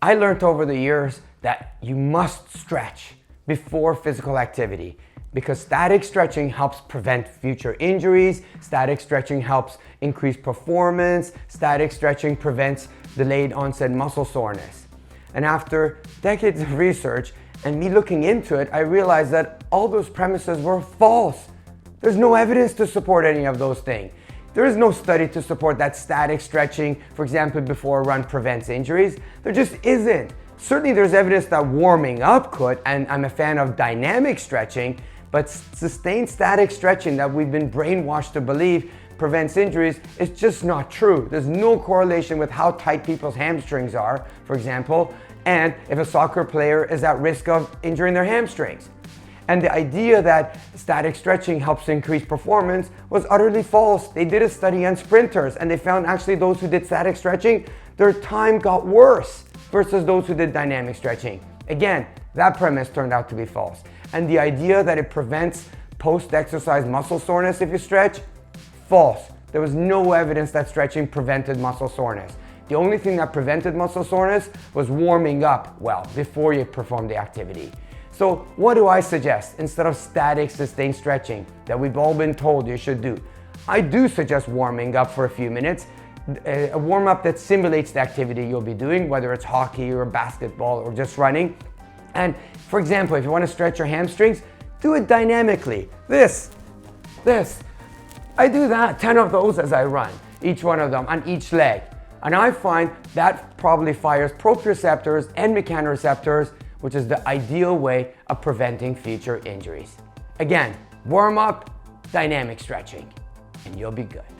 I learned over the years that you must stretch before physical activity because static stretching helps prevent future injuries, static stretching helps increase performance, static stretching prevents delayed onset muscle soreness. And after decades of research and me looking into it, I realized that all those premises were false. There's no evidence to support any of those things. There is no study to support that static stretching, for example, before a run prevents injuries. There just isn't. Certainly there's evidence that warming up could, and I'm a fan of dynamic stretching, but sustained static stretching that we've been brainwashed to believe prevents injuries is just not true. There's no correlation with how tight people's hamstrings are, for example, and if a soccer player is at risk of injuring their hamstrings. And the idea that static stretching helps increase performance was utterly false. They did a study on sprinters and they found actually those who did static stretching, their time got worse versus those who did dynamic stretching. Again, that premise turned out to be false. And the idea that it prevents post-exercise muscle soreness if you stretch, false. There was no evidence that stretching prevented muscle soreness. The only thing that prevented muscle soreness was warming up well before you perform the activity. So what do I suggest instead of static sustained stretching that we've all been told you should do? I do suggest warming up for a few minutes, a warm up that simulates the activity you'll be doing, whether it's hockey or basketball or just running. And for example, if you want to stretch your hamstrings, do it dynamically. This. I do that, 10 of those as I run, each one of them on each leg. And I find that probably fires proprioceptors and mechanoreceptors, which is the ideal way of preventing future injuries. Again, warm up, dynamic stretching, and you'll be good.